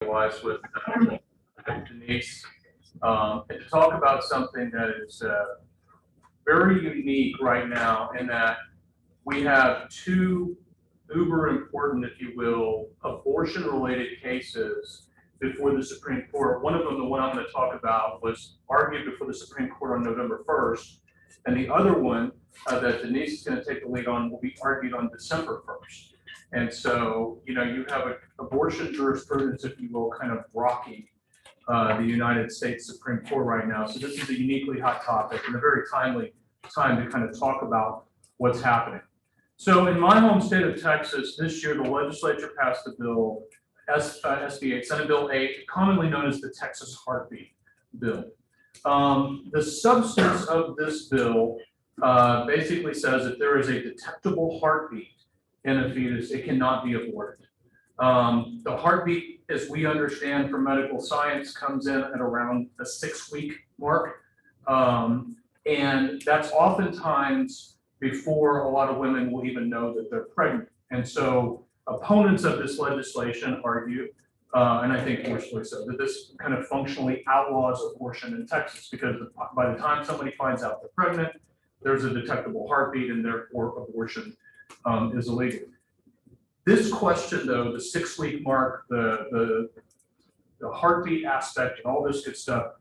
wise with Denise, and to talk about something that is very unique right now, in that we have two uber important, if you will, abortion-related cases before the Supreme Court. One of them, the one I'm going to talk about, was argued before the Supreme Court on November 1st, and the other one that Denise is going to take the lead on will be argued on December 1st. And so, you have an abortion jurisprudence, if you will, kind of rocking the United States Supreme Court right now. So this is a uniquely hot topic and a very timely time to kind of talk about what's happening. So in my home state of Texas, this year, the legislature passed a bill, SB8, Senate Bill 8, commonly known as the Texas Heartbeat Bill. The substance of this bill basically says if there is a detectable heartbeat in a fetus, it cannot be aborted. The heartbeat, as we understand from medical science, comes in at around the 6-week mark. And that's oftentimes before a lot of women will even know that they're pregnant. And so opponents of this legislation argue, and I think forcefully so, that this kind of functionally outlaws abortion in Texas, because by the time somebody finds out they're pregnant, there's a detectable heartbeat, and therefore abortion is illegal. This question, though, the 6-week mark, the heartbeat aspect, and all this good stuff,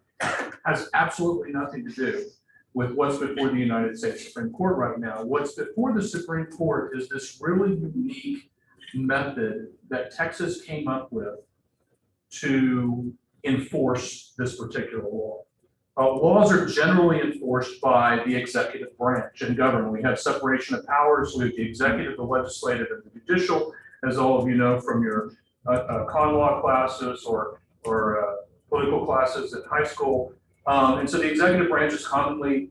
has absolutely nothing to do with what's before the United States Supreme Court right now. What's before the Supreme Court is this really unique method that Texas came up with to enforce this particular law. Laws are generally enforced by the executive branch in government. We have separation of powers with the executive, the legislative, and the judicial, as all of you know from your con law classes or political classes in high school. And so the executive branch is commonly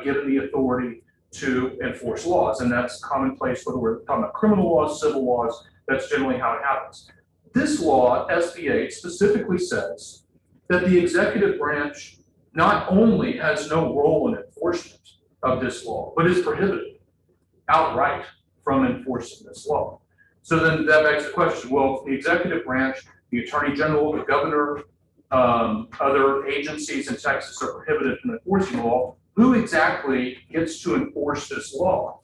given the authority to enforce laws, and that's commonplace whether we're talking about criminal laws, civil laws. That's generally how it happens. This law, SB8, specifically says that the executive branch not only has no role in enforcement of this law, but is prohibited outright from enforcing this law. So then that begs the question, well, the executive branch, the attorney general, the governor, other agencies in Texas are prohibited from enforcing the law, who exactly gets to enforce this law?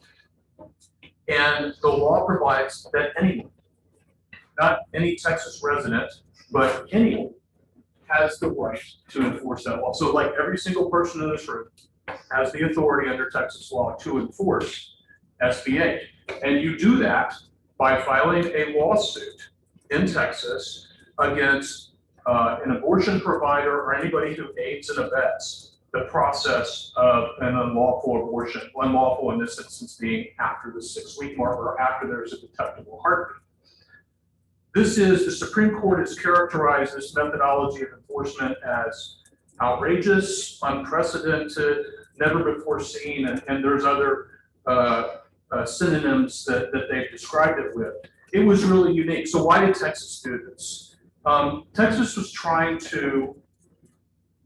And the law provides that anyone, not any Texas resident, but anyone, has the right to enforce that law. So like every single person in this room has the authority under Texas law to enforce SB8. And you do that by filing a lawsuit in Texas against an abortion provider or anybody who aids and abets the process of an unlawful abortion, unlawful in this instance being after the 6-week mark or after there's a detectable heartbeat. The Supreme Court has characterized this methodology of enforcement as outrageous, unprecedented, never before seen, and there's other synonyms that they've described it with. It was really unique. So why did Texas do this? Texas was trying to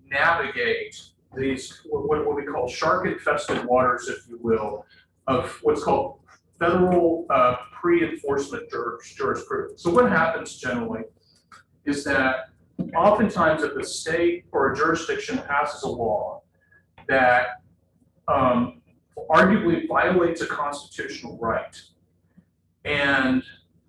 navigate these, what we call shark-infested waters, if you will, of what's called federal pre-enforcement jurisprudence. So what happens generally is that oftentimes if a state or a jurisdiction passes a law that arguably violates a constitutional right, and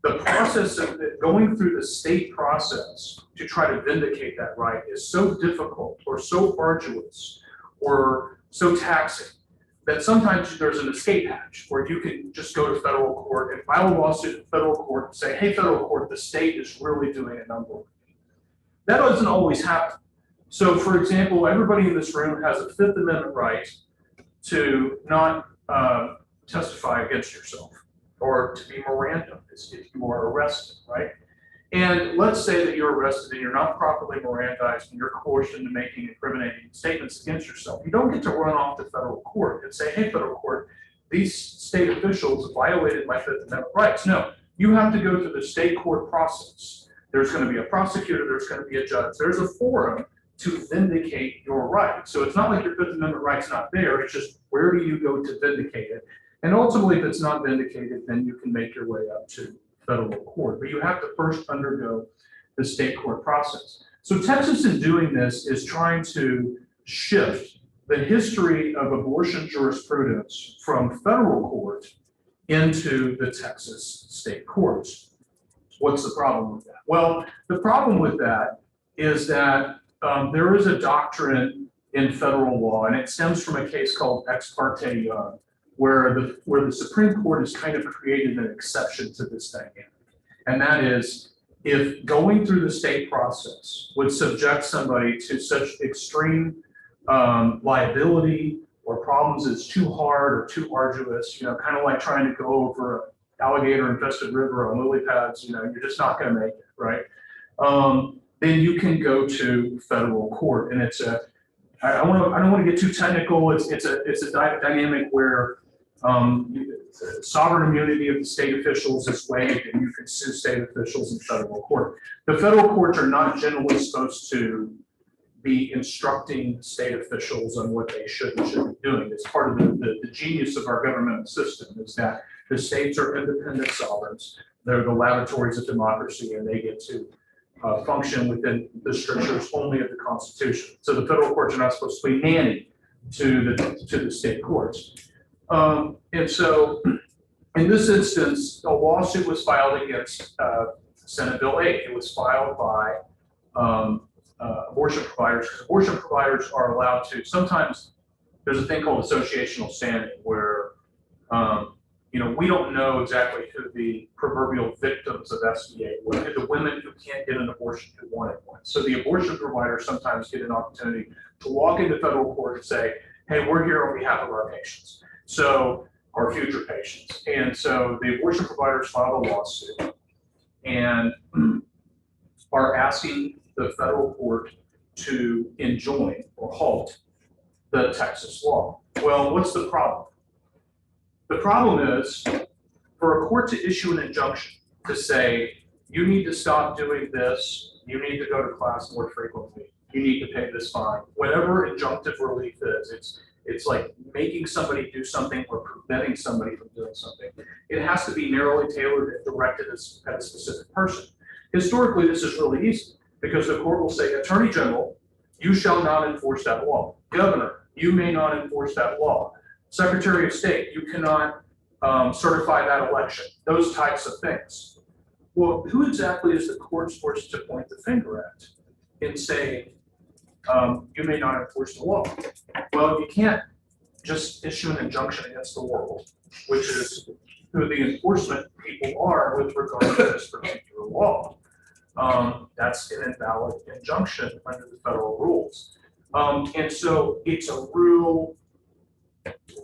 the process of going through the state process to try to vindicate that right is so difficult or so arduous or so taxing that sometimes there's an escape hatch where you can just go to federal court and file a lawsuit in federal court and say, hey, federal court, the state is really doing a number. That doesn't always happen. So for example, everybody in this room has a Fifth Amendment right to not testify against yourself or to be Miranda if you are arrested, right? And let's say that you're arrested and you're not properly Mirandized and you're coerced into making incriminating statements against yourself. You don't get to run off to federal court and say, hey, federal court, these state officials violated my Fifth Amendment rights. No, you have to go through the state court process. There's going to be a prosecutor, there's going to be a judge. There's a forum to vindicate your right. So it's not like your Fifth Amendment right's not there, it's just where do you go to vindicate it? And ultimately, if it's not vindicated, then you can make your way up to federal court. But you have to first undergo the state court process. So Texas, in doing this, is trying to shift the history of abortion jurisprudence from federal court into the Texas state courts. What's the problem with that? Well, the problem with that is that there is a doctrine in federal law, and it stems from a case called Ex parte Young, where the Supreme Court has kind of created an exception to this dynamic. And that is, if going through the state process would subject somebody to such extreme liability or problems that's too hard or too arduous, kind of like trying to go over an alligator-infested river on lily pads, you're just not going to make it, right? Then you can go to federal court, and it's a I don't want to get too technical. It's a dynamic where sovereign immunity of the state officials is waived, and you can sue state officials in federal court. The federal courts are not generally supposed to be instructing state officials on what they should and shouldn't be doing. It's part of the genius of our governmental system is that the states are independent sovereigns. They're the laboratories of democracy, and they get to function within the strictures only of the Constitution. So the federal courts are not supposed to be nanny to the state courts. And so in this instance, a lawsuit was filed against Senate Bill 8. It was filed by abortion providers. Abortion providers are allowed to, sometimes there's a thing called associational standing where we don't know exactly who the proverbial victims of SB8 were, the women who can't get an abortion who wanted one. So the abortion providers sometimes get an opportunity to walk into federal court and say, hey, we're here on behalf of our patients, so our future patients. And so the abortion providers filed a lawsuit and are asking the federal court to enjoin or halt the Texas law. Well, what's the problem? The problem is for a court to issue an injunction to say, you need to stop doing this, you need to go to class more frequently, you need to pay this fine, whatever injunctive relief is, it's like making somebody do something or preventing somebody from doing something. It has to be narrowly tailored and directed at a specific person. Historically, this is really easy because the court will say, Attorney General, you shall not enforce that law. Governor, you may not enforce that law. Secretary of State, you cannot certify that election, those types of things. Well, who exactly is the court supposed to point the finger at in saying, you may not enforce the law? Well, you can't just issue an injunction against the world, which is who the enforcement people are with regard to this particular law. That's an invalid injunction under the federal rules. And so it's a real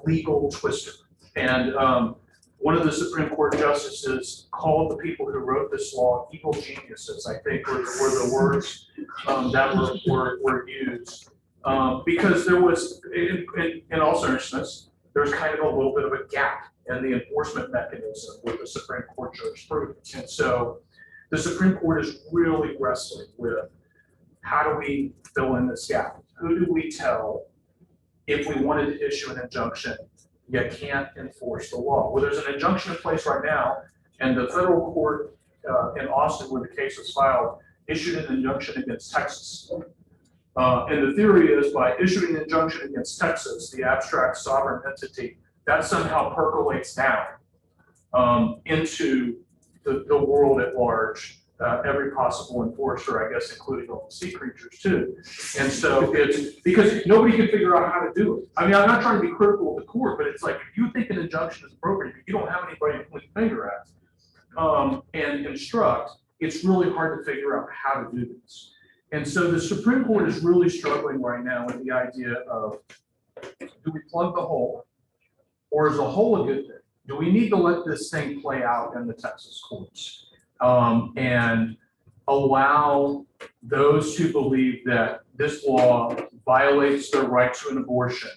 legal twister. And one of the Supreme Court justices called the people who wrote this law evil geniuses, I think were the words that were used. Because there was, in all seriousness, there's kind of a little bit of a gap in the enforcement mechanism with the Supreme Court jurisprudence. And so the Supreme Court is really wrestling with how do we fill in this gap? Who do we tell if we wanted to issue an injunction, you can't enforce the law? Well, there's an injunction in place right now, and the federal court in Austin, where the case was filed, issued an injunction against Texas. And the theory is by issuing an injunction against Texas, the abstract sovereign entity, that somehow percolates down into the world at large, every possible enforcer, I guess, including all the sea creatures too. And so it's because nobody can figure out how to do it. I mean, I'm not trying to be critical of the court, but it's like, if you think an injunction is appropriate, if you don't have anybody to point the finger at and instruct, it's really hard to figure out how to do this. And so the Supreme Court is really struggling right now with the idea of, do we plug the hole, or is the hole a good thing? Do we need to let this thing play out in the Texas courts and allow those who believe that this law violates their right to an abortion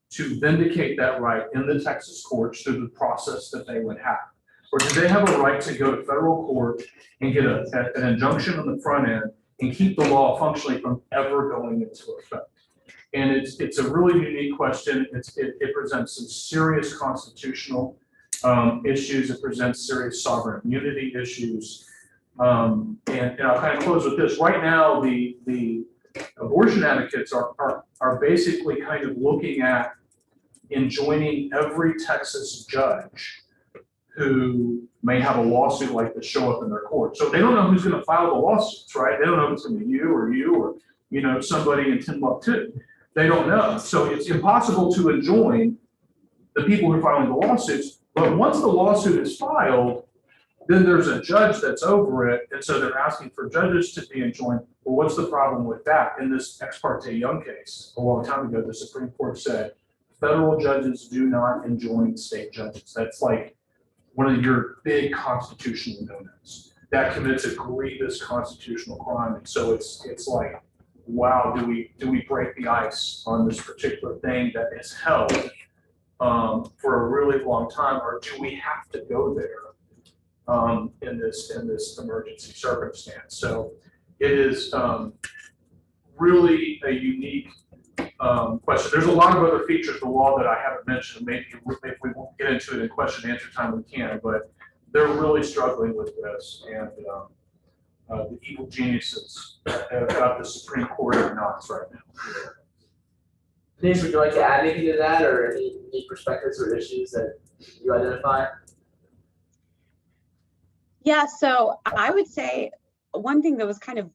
to vindicate that right in the Texas courts through the process that they would have? Or do they have a right to go to federal court and get an injunction on the front end and keep the law functionally from ever going into effect? And it's a really unique question. It presents some serious constitutional issues. It presents serious sovereign immunity issues. And I'll kind of close with this. Right now, the abortion advocates are basically kind of looking at enjoining every Texas judge who may have a lawsuit like this show up in their court. So they don't know who's going to file the lawsuits, right? They don't know if it's going to be you or somebody in Timbuktu. They don't know. So it's impossible to enjoin the people who are filing the lawsuits. But once the lawsuit is filed, then there's a judge that's over it. And so they're asking for judges to be enjoined. Well, what's the problem with that? In this Ex parte Young case, a long time ago, the Supreme Court said, federal judges do not enjoin state judges. That's like one of your big constitutional no-nos. That commits a grievous constitutional crime. And so it's like, wow, do we break the ice on this particular thing that is held for a really long time, or do we have to go there in this emergency circumstance? So it is really a unique question. There's a lot of other features of the law that I haven't mentioned. Maybe if we won't get into it in question and answer time, we can, but they're really struggling with this. And the evil geniuses have got the Supreme Court in knots right now. Denise, would you like to add anything to that, or any perspectives or issues that you identify? Yeah, so I would say one thing that was kind of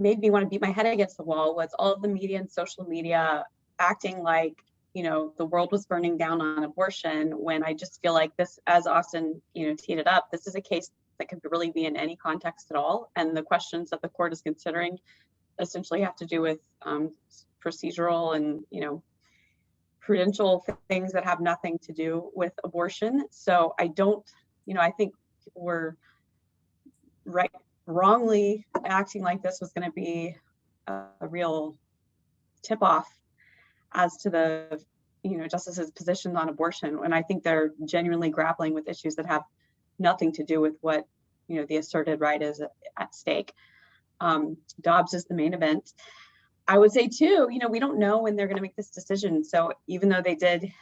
made me want to beat my head against the wall was all of the media and social media acting like, the world was burning down on abortion, when I just feel like this, as Austin, teed it up, this is a case that could really be in any context at all. And the questions that the court is considering essentially have to do with procedural and, prudential things that have nothing to do with abortion. So I don't, I think we're wrongly acting like this was going to be a real tip-off as to the, justices' positions on abortion. And I think they're genuinely grappling with issues that have nothing to do with what, the asserted right is at stake. Dobbs is the main event. I would say too, we don't know when they're going to make this decision. So even though they did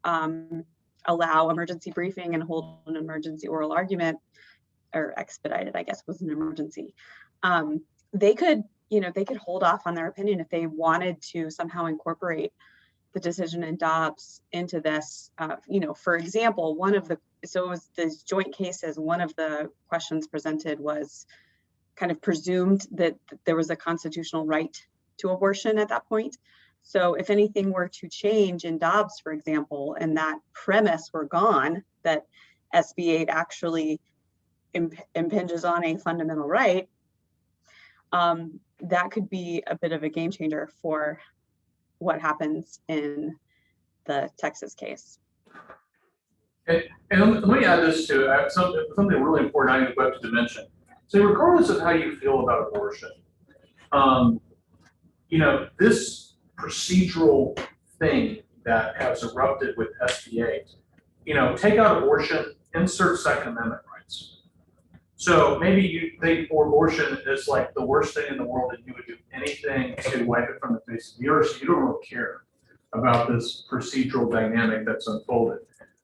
allow emergency briefing and hold an emergency oral argument, or expedited, I guess, was an emergency, they could hold off on their opinion if they wanted to somehow incorporate the decision in Dobbs into this. For example, it was these joint cases. One of the questions presented was kind of presumed that there was a constitutional right to abortion at that point. So if anything were to change in Dobbs, for example, and that premise were gone, that SB8 actually impinges on a fundamental right, that could be a bit of a game changer for what happens in the Texas case. And let me add this too. Something really important I neglected to mention. So regardless of how you feel about abortion, this procedural thing that has erupted with SB8, take out abortion, insert Second Amendment rights. So maybe you think abortion is like the worst thing in the world and you would do anything to wipe it from the face of the earth. So you don't really care about this procedural dynamic that's unfolded.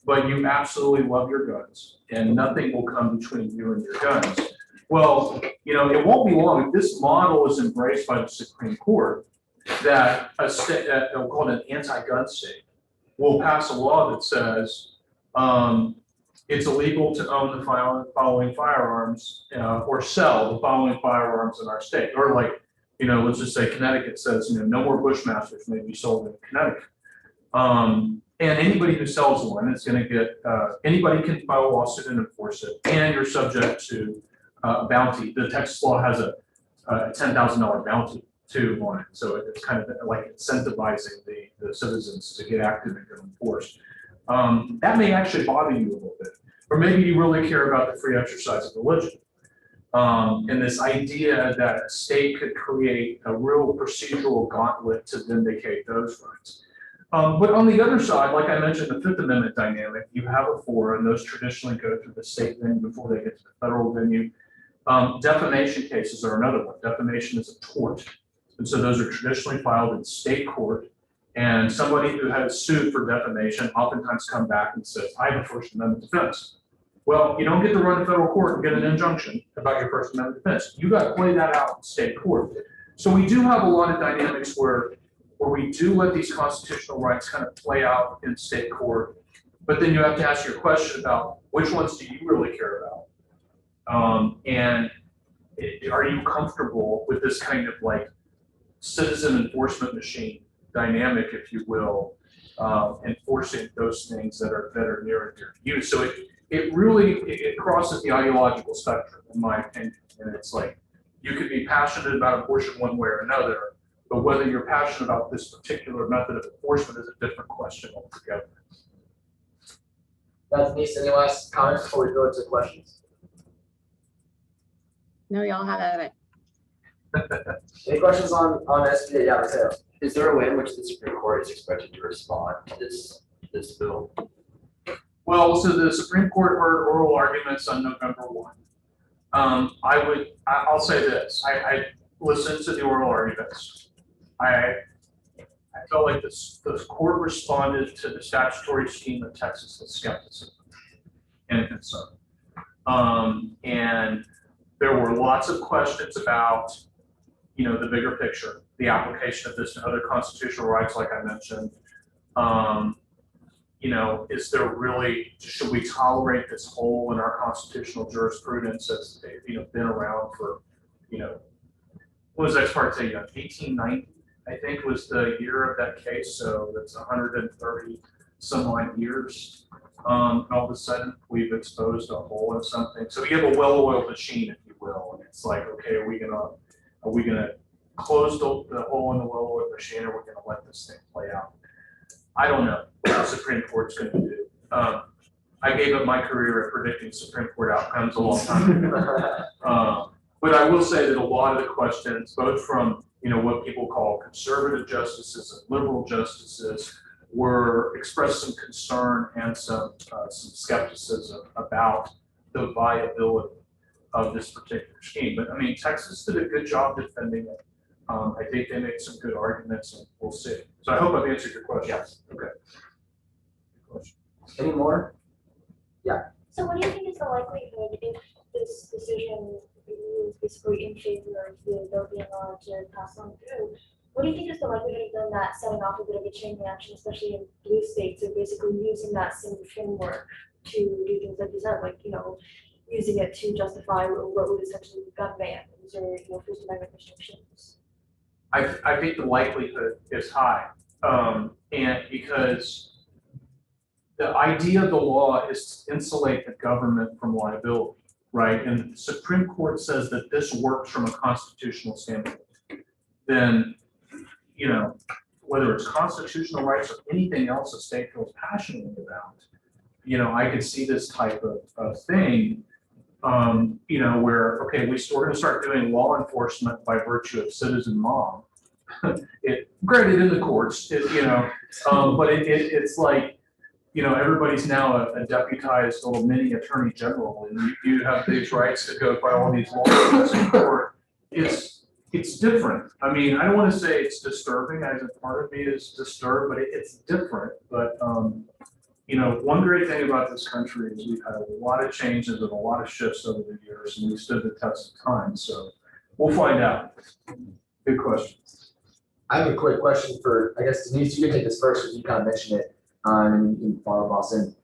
But you absolutely love your guns and nothing will come between you and your guns. Well, it won't be long if this model is embraced by the Supreme Court that a state, they'll call it an anti-gun state, will pass a law that says it's illegal to own the following firearms or sell the following firearms in our state. Or like, let's just say Connecticut says, no more Bushmasters may be sold in Connecticut. And anybody who sells one is going to get, anybody can file a lawsuit and enforce it. And you're subject to a bounty. The Texas law has a $10,000 bounty too on it. So it's kind of like incentivizing the citizens to get active and get enforced. That may actually bother you a little bit. Or maybe you really care about the free exercise of religion. And this idea that a state could create a real procedural gauntlet to vindicate those rights. But on the other side, like I mentioned, the Fifth Amendment dynamic, you have a four, and those traditionally go through the state venue before they get to the federal venue. Defamation cases are another one. Defamation is a tort. And so those are traditionally filed in state court. And somebody who has sued for defamation oftentimes come back and says, I have a First Amendment defense. Well, you don't get to run to federal court and get an injunction about your First Amendment defense. You got to play that out in state court. So we do have a lot of dynamics where we do let these constitutional rights kind of play out in state court, but then you have to ask your question about which ones do you really care about? Are you comfortable with this kind of like citizen enforcement machine dynamic, if you will, enforcing those things that are near and dear to you? So it really crosses the ideological spectrum, in my opinion. And it's like, you could be passionate about abortion one way or another, but whether you're passionate about this particular method of enforcement is a different question altogether. Denise, any last comments before we go into questions? No, y'all have at it. Any questions on SB8? Yeah, Mateo. Is there a way in which the Supreme Court is expected to respond to this bill? Well, so the Supreme Court heard oral arguments on November 1. I'll say this, I listened to the oral arguments. I felt like the court responded to the statutory scheme of Texas with skepticism and concern. And there were lots of questions about, the bigger picture, the application of this to other constitutional rights, like I mentioned. Is there really, should we tolerate this hole in our constitutional jurisprudence that's been around for, what was Ex parte, 1890, I think was the year of that case. So that's 130 some odd years. All of a sudden we've exposed a hole in something. So we have a well-oiled machine, if you will, and it's like, okay, are we gonna close the hole in the well-oiled machine, or are we gonna let this thing play out? I don't know what the Supreme Court's going to do. I gave up my career at predicting Supreme Court outcomes a long time ago. But I will say that a lot of the questions, both from what people call conservative justices and liberal justices, were expressed some concern and some skepticism about the viability of this particular scheme. But I mean, Texas did a good job defending it. I think they made some good arguments, and we'll see. So I hope I've answered your question. Yes. Okay. Any more? Yeah. So what do you think is the likelihood if this decision is basically in favor of the bill being allowed to pass on through? What do you think is the likelihood of them that setting off a bit of a chain reaction, especially in blue states, of basically using that same framework to do things like you said, like, using it to justify what would essentially be gun bans or First Amendment restrictions? I think the likelihood is high, and because the idea of the law is to insulate the government from liability, right? And the Supreme Court says that this works from a constitutional standpoint. Then, whether it's constitutional rights or anything else a state feels passionately about, I could see this type of thing. Where, okay, we're going to start doing law enforcement by virtue of citizen mom. Granted in the courts, but it's like, everybody's now a deputized little mini attorney general, and you have these rights to go by all these laws in court. It's different. I mean, I don't want to say it's disturbing, as a part of me is disturbed, but it's different. But one great thing about this country is we've had a lot of changes and a lot of shifts over the years, and we stood the test of time. So we'll find out. Good question. I have a quick question for, I guess, Denise, you can take this first because you kind of mentioned it, and you can follow Boston.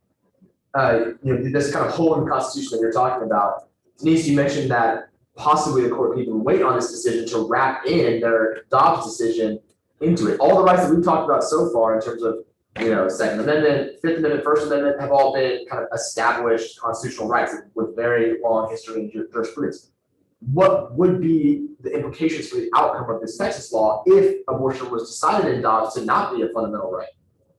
This kind of hole in the Constitution that you're talking about. Denise, you mentioned that possibly the court could even wait on this decision to wrap in their Dobbs decision into it. All the rights that we've talked about so far in terms of Second Amendment, Fifth Amendment, First Amendment have all been kind of established constitutional rights with very long history and jurisprudence. What would be the implications for the outcome of this Texas law if abortion was decided in Dobbs to not be a fundamental right?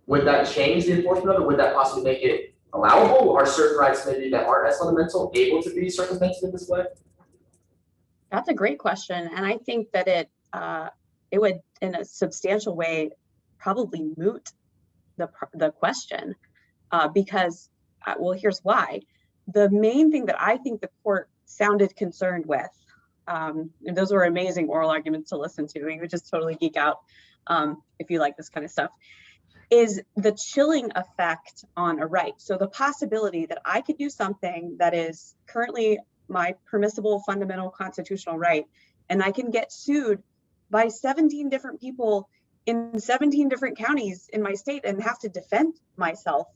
Would that change the enforcement of it? Would that possibly make it allowable? Are certain rights maybe that aren't as fundamental able to be circumvented in this way? That's a great question, and I think that it would, in a substantial way, probably moot the question, because, well, here's why. The main thing that I think the court sounded concerned with, and those were amazing oral arguments to listen to. You would just totally geek out if you like this kind of stuff. is the chilling effect on a right. So the possibility that I could do something that is currently my permissible fundamental constitutional right, and I can get sued by 17 different people in 17 different counties in my state and have to defend myself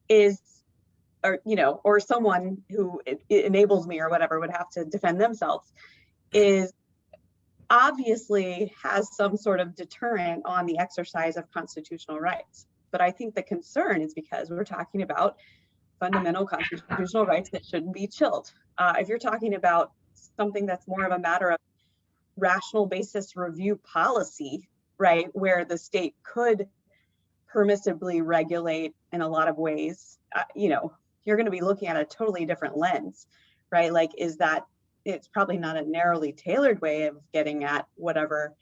is, or, you know, or someone who it enables me or whatever would have to defend themselves, is obviously has some sort of deterrent on the exercise of constitutional rights. But I think the concern is because we're talking about fundamental constitutional rights that shouldn't be chilled. If you're talking about something that's more of a matter of rational basis review policy, right, where the state could permissibly regulate in a lot of ways, you know, you're going to be looking at a totally different lens, right? Like, is that, it's probably not a narrowly tailored way of getting at whatever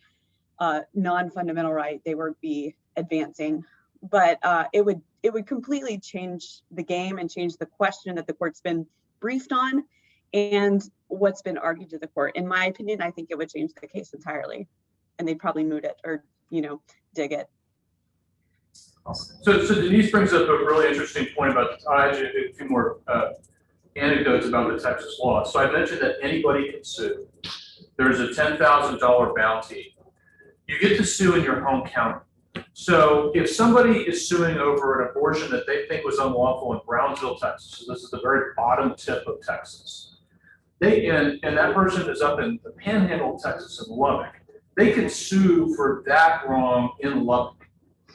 non-fundamental right they would be advancing, but it would completely change the game and change the question that the court's been briefed on and what's been argued to the court. In my opinion, I think it would change the case entirely, and they'd probably moot it or, you know, dig it. So Denise brings up a really interesting point about, I had a few more anecdotes about the Texas law. So I mentioned that anybody can sue. There's a $10,000 bounty. You get to sue in your home county. So if somebody is suing over an abortion that they think was unlawful in Brownsville, Texas, so this is the very bottom tip of Texas, and that person is up in the Panhandle, Texas, in Lubbock, they can sue for that wrong in Lubbock,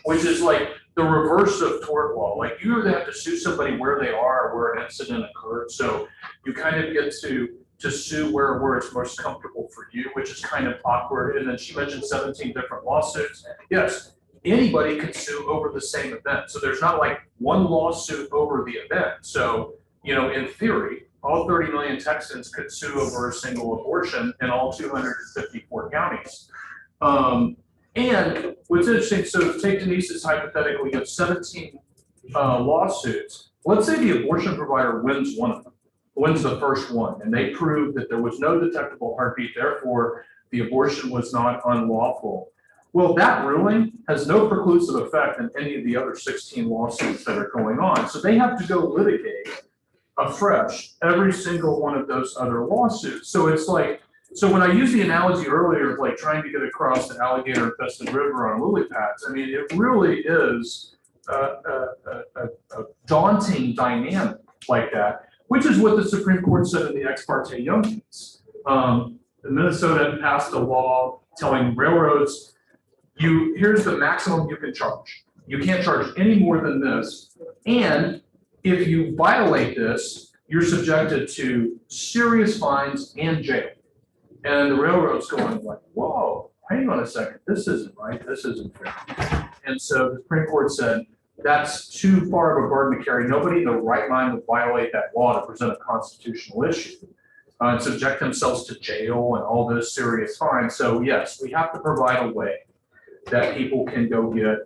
which is like the reverse of tort law. Like, you either have to sue somebody where they are or where an incident occurred. So you kind of get to sue where it's most comfortable for you, which is kind of awkward. And then she mentioned 17 different lawsuits. Yes, anybody can sue over the same event. So there's not like one lawsuit over the event. So, you know, in theory, all 30 million Texans could sue over a single abortion in all 254 counties. And what's interesting, so take Denise's hypothetical, you have 17 lawsuits. Let's say the abortion provider wins one of them, wins the first one, and they prove that there was no detectable heartbeat, therefore the abortion was not unlawful. Well, that ruling has no preclusive effect in any of the other 16 lawsuits that are going on. So they have to go litigate afresh every single one of those other lawsuits. So it's like, so when I used the analogy earlier of like trying to get across the alligator infested river on lily pads, I mean, it really is a daunting dynamic like that, which is what the Supreme Court said in the Ex parte Young case. Minnesota passed a law telling railroads, here's the maximum you can charge. You can't charge any more than this. And if you violate this, you're subjected to serious fines and jail. And the railroad's going like, whoa, hang on a second, this isn't right, this isn't fair. And so the Supreme Court said, that's too far of a burden to carry. Nobody in their right mind would violate that law to present a constitutional issue and subject themselves to jail and all those serious fines. So yes, we have to provide a way that people can go get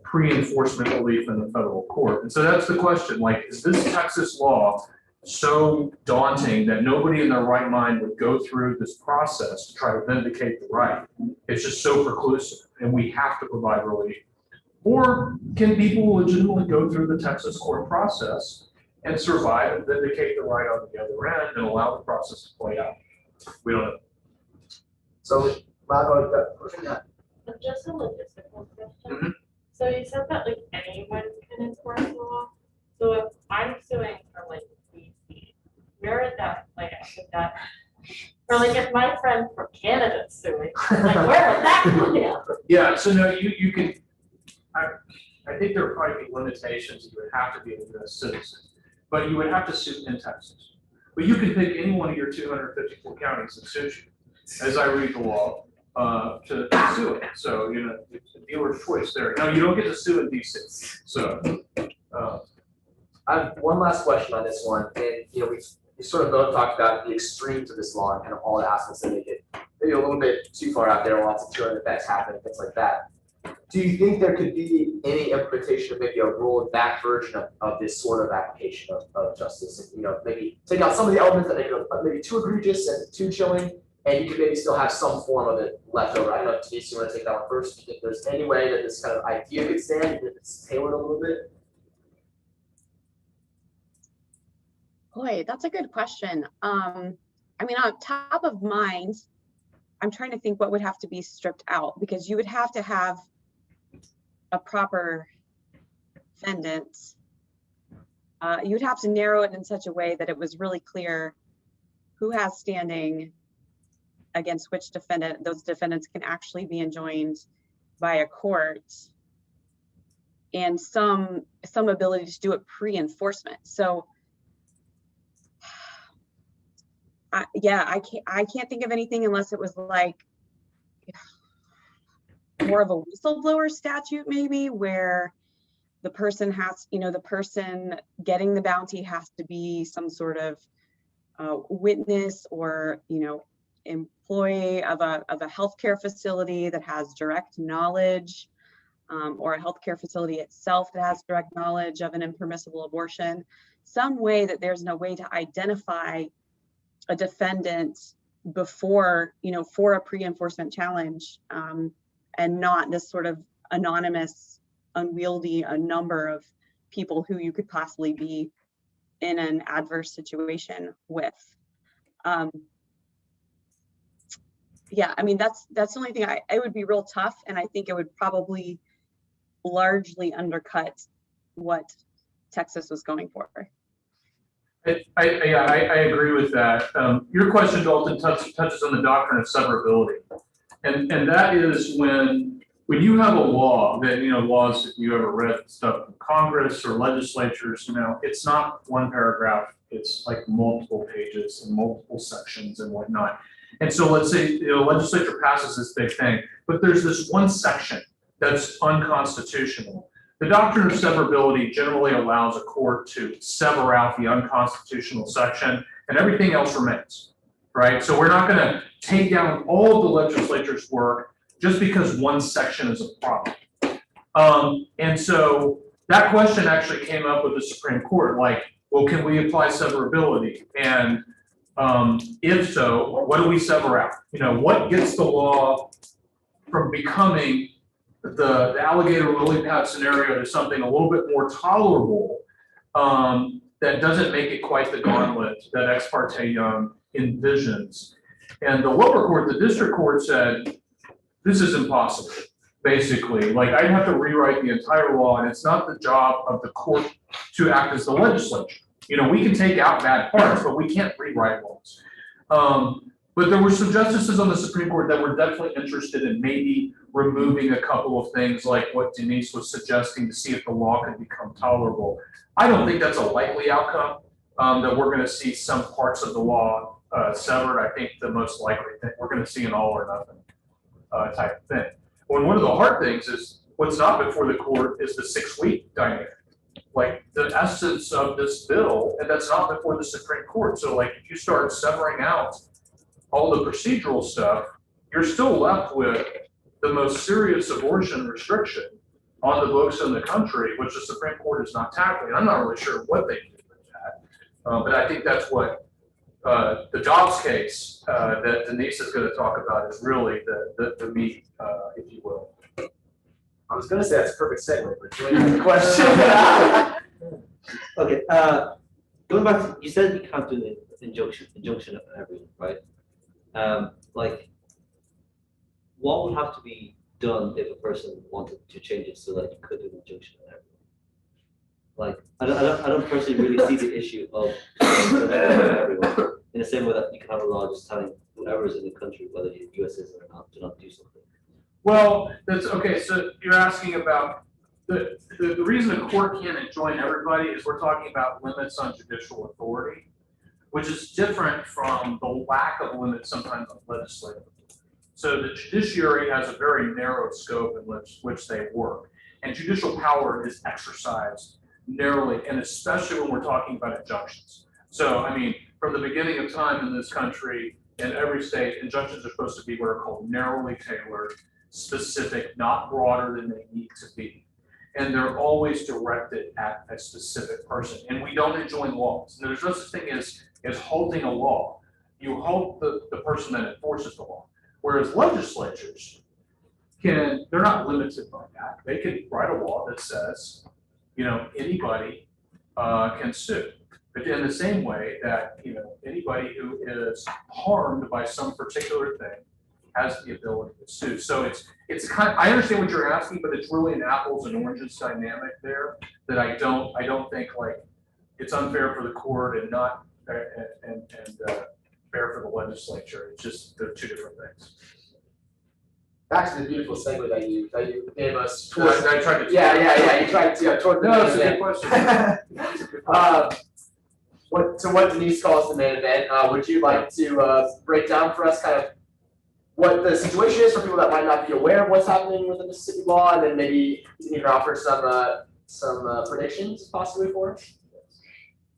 pre-enforcement relief in the federal court. And so that's the question, like, is this Texas law so daunting that nobody in their right mind would go through this process to try to vindicate the right? It's just so preclusive, and we have to provide relief. Or can people legitimately go through the Texas court process and survive and vindicate the right on the other end and allow the process to play out? We don't know. So, Margot, Just a logistical question. Mhm. So you said that like anyone can enforce the law. So if I'm suing for like BC, where is that, like, that, or like if my friend from Canada is suing, like where would that come in? Yeah, so no, you can, I think there would probably be limitations. You would have to be a U.S. citizen, but you would have to sue in Texas. But you can pick any one of your 254 counties and sue you, as I read the law, to sue it. So, you know, it's a dealer's choice there. No, you don't get to sue in D.C. So, I have one last question on this one, and you know, we sort of both talked about the extremes of this law and kind of all the aspects that make it maybe a little bit too far out there, lots of chilling effects happen, things like that. Do you think there could be any implementation of maybe a rolled back version of this sort of application of justice? And, you know, maybe take out some of the elements that make it maybe too egregious and too chilling, and you could maybe still have some form of it left over. I don't know if Denise, you want to take that one first? Do you think there's any way that this kind of idea could stand if it's tailored a little bit? Boy, that's a good question. I mean, on top of mind, I'm trying to think what would have to be stripped out, because you would have to have a proper defendant. You'd have to narrow it in such a way that it was really clear who has standing against which defendant. Those defendants can actually be enjoined by a court, and some ability to do it pre-enforcement. So I can't think of anything unless it was like more of a whistleblower statute, maybe, where the person has, the person getting the bounty has to be some sort of witness or, employee of a healthcare facility that has direct knowledge, or a healthcare facility itself that has direct knowledge of an impermissible abortion. Some way that there's no way to identify a defendant before, for a pre-enforcement challenge, and not this sort of anonymous, unwieldy number of people who you could possibly be in an adverse situation with. Yeah, I mean, that's the only thing. It would be real tough, and I think it would probably largely undercut what Texas was going for. I agree with that. Your question, Dalton, touches on the doctrine of severability. And that is when you have a law that, laws that you ever read stuff from Congress or legislatures, it's not one paragraph, it's like multiple pages and multiple sections and whatnot. And so let's say, legislature passes this big thing, but there's this one section that's unconstitutional. The doctrine of severability generally allows a court to sever out the unconstitutional section and everything else remains, right? So we're not going to take down all of the legislature's work just because one section is a problem. And so that question actually came up with the Supreme Court, like, well, can we apply severability? And if so, what do we sever out? What gets the law from becoming the alligator lily pad scenario to something a little bit more tolerable, that doesn't make it quite the gauntlet that Ex parte Young envisions. And the lower court, the district court, said, this is impossible, basically. Like, I'd have to rewrite the entire law, and it's not the job of the court to act as the legislature. We can take out bad parts, but we can't rewrite laws. But there were some justices on the Supreme Court that were definitely interested in maybe removing a couple of things like what Denise was suggesting to see if the law could become tolerable. I don't think that's a likely outcome, that we're going to see some parts of the law severed. I think the most likely thing we're going to see an all or nothing type of thing. Well, one of the hard things is what's not before the court is the 6-week dynamic. Like, the essence of this bill, and that's not before the Supreme Court. So, like, if you start severing out all the procedural stuff, you're still left with the most serious abortion restriction on the books in the country, which the Supreme Court is not tackling. I'm not really sure what they do with that, but I think that's what the Dobbs case that Denise is going to talk about is really the meat, if you will. I was going to say that's a perfect segue, but you have a question. Okay, going back to, you said you can't do the injunction of everyone, right? Like, what would have to be done if a person wanted to change it so that you could do an injunction of everyone? Like, I don't personally really see the issue of everyone in the same way that you can have a law just telling whoever's in the country, whether you're US citizen or not, to not do something. Well, that's okay. So you're asking about the reason a court can't enjoin everybody is we're talking about limits on judicial authority, which is different from the lack of limits sometimes on legislative authority. So the judiciary has a very narrow scope in which they work, and judicial power is exercised narrowly, and especially when we're talking about injunctions. So, I mean, from the beginning of time in this country, in every state, injunctions are supposed to be what are called narrowly tailored, specific, not broader than they need to be. And they're always directed at a specific person. And we don't enjoin laws. And there's no such thing as halting a law. you hope the person that enforces the law. Whereas legislatures they're not limited by that. They can write a law that says, anybody can sue. But in the same way that, anybody who is harmed by some particular thing has the ability to sue. So it's kind of, I understand what you're asking, but it's really an apples and oranges dynamic there that I don't think like it's unfair for the court and not and fair for the legislature. It's just they're two different things. Back to the beautiful segue that you gave us. I tried to. Yeah. You tried to toward the No, it's a main good event. question. What Denise calls the main event, would you like to break down for us kind of what the situation is for people that might not be aware of what's happening with the Mississippi law, and then maybe you can offer some predictions possibly for us?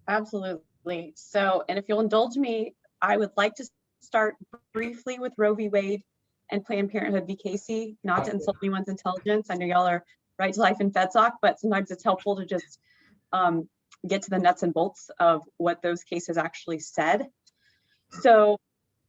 Absolutely. So, and if you'll indulge me, I would like to start briefly with Roe v. Wade and Planned Parenthood v. Casey, not to insult anyone's intelligence. I know y'all are right to life in Fed Soc, but sometimes it's helpful to just get to the nuts and bolts of what those cases actually said. So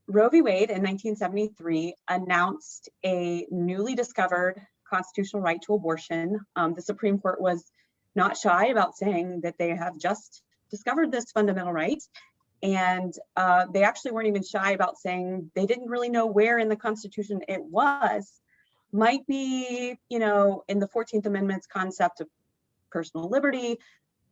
Roe v. Wade in 1973 announced a newly discovered constitutional right to abortion. The Supreme Court was not shy about saying that they have just discovered this fundamental right. And they actually weren't even shy about saying they didn't really know where in the Constitution it was. Might be, in the 14th Amendment's concept of personal liberty,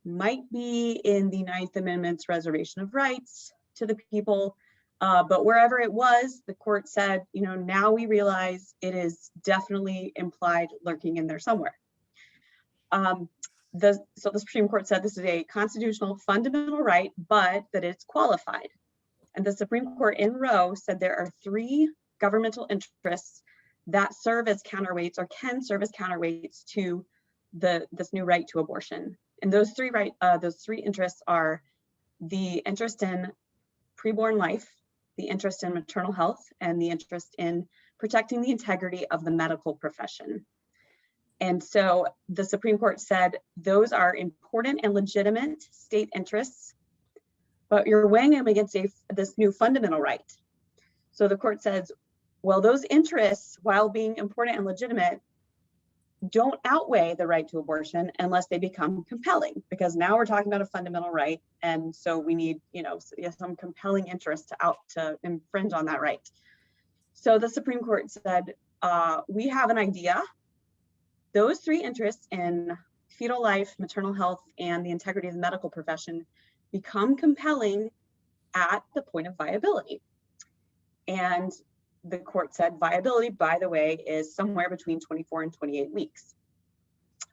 might be in the 9th Amendment's reservation of rights to the people. But wherever it was, the court said, now we realize it is definitely implied lurking in there somewhere. So the Supreme Court said this is a constitutional fundamental right, but that it's qualified. And the Supreme Court in Roe said there are 3 governmental interests that serve as counterweights or can serve as counterweights to this new right to abortion. And those three interests are the interest in preborn life, the interest in maternal health, and the interest in protecting the integrity of the medical profession. And so the Supreme Court said those are important and legitimate state interests, but you're weighing them against this new fundamental right. So the court says, well, those interests, while being important and legitimate, don't outweigh the right to abortion unless they become compelling, because now we're talking about a fundamental right. And so we need, some compelling interest to infringe on that right. So the Supreme Court said, we have an idea. Those 3 interests in fetal life, maternal health, and the integrity of the medical profession become compelling at the point of viability. And the court said viability, by the way, is somewhere between 24 and 28 weeks,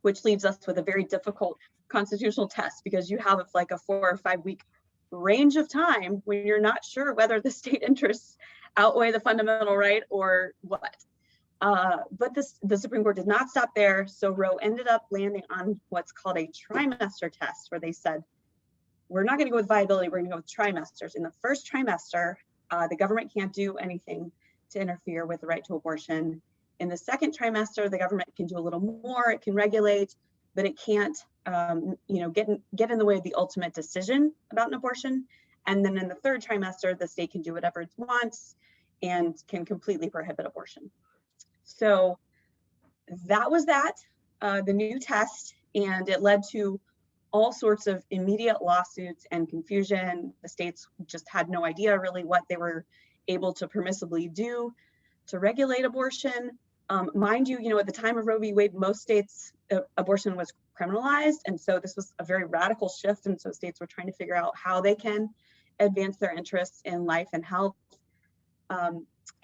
which leaves us with a very difficult constitutional test, because you have like a 4 or 5 week range of time when you're not sure whether the state interests outweigh the fundamental right or what. But the Supreme Court did not stop there. So Roe ended up landing on what's called a trimester test, where they said, we're not going to go with viability, we're going to go with trimesters. In the first trimester, the government can't do anything to interfere with the right to abortion. In the second trimester, the government can do a little more, it can regulate, but it can't get in the way of the ultimate decision about an abortion. And then in the third trimester, the state can do whatever it wants and can completely prohibit abortion. So that was the new test, and it led to all sorts of immediate lawsuits and confusion. The states just had no idea really what they were able to permissibly do to regulate abortion. Mind you, at the time of Roe v. Wade, most states, abortion was criminalized. And so this was a very radical shift. And so states were trying to figure out how they can advance their interests in life and health.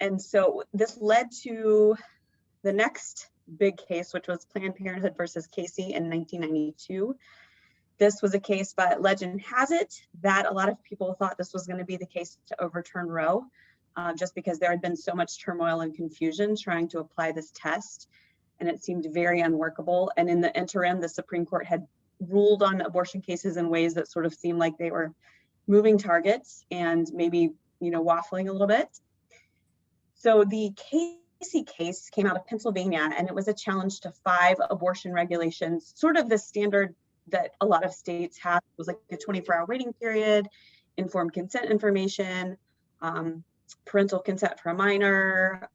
And so this led to the next big case, which was Planned Parenthood versus Casey in 1992. This was a case, but legend has it that a lot of people thought this was going to be the case to overturn Roe, just because there had been so much turmoil and confusion trying to apply this test, and it seemed very unworkable. And in the interim, the Supreme Court had ruled on abortion cases in ways that sort of seemed like they were moving targets and maybe, waffling a little bit. So the Casey case came out of Pennsylvania, and it was a challenge to 5 abortion regulations, sort of the standard that a lot of states have. It was like a 24-hour waiting period, informed consent information, parental consent for a minor,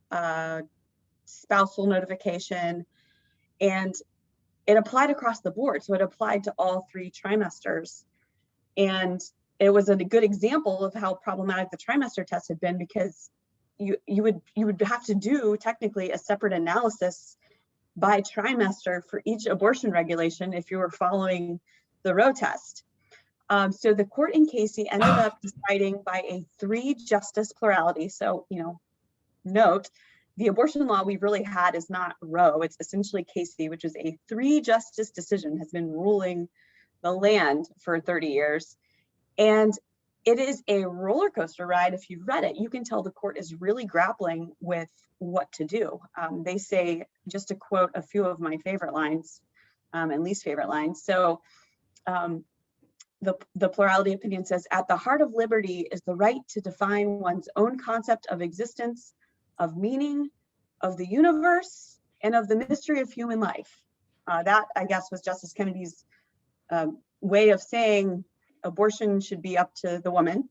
spousal notification, and it applied across the board. So it applied to all 3 trimesters. And it was a good example of how problematic the trimester test had been, because you would have to do technically a separate analysis by trimester for each abortion regulation if you were following the Roe test. So the court in Casey ended up deciding by a 3-justice plurality. So, note, the abortion law we really had is not Roe, it's essentially Casey, which is a 3-justice decision, has been ruling the land for 30 years. And it is a roller coaster ride. If you've read it, you can tell the court is really grappling with what to do. They say, just to quote a few of my favorite lines and least favorite lines. So the plurality opinion says, at the heart of liberty is the right to define one's own concept of existence, of meaning, of the universe, and of the mystery of human life. That, I guess, was Justice Kennedy's way of saying abortion should be up to the woman.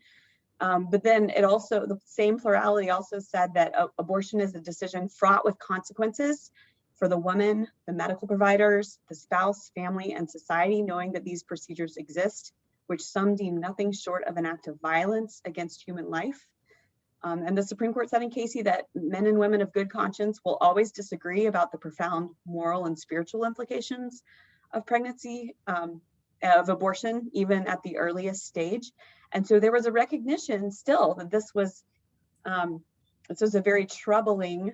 But then it also, the same plurality also said that abortion is a decision fraught with consequences for the woman, the medical providers, the spouse, family, and society, knowing that these procedures exist, which some deem nothing short of an act of violence against human life. And the Supreme Court said in Casey that men and women of good conscience will always disagree about the profound moral and spiritual implications of pregnancy, of abortion, even at the earliest stage. And so there was a recognition still that this was a very troubling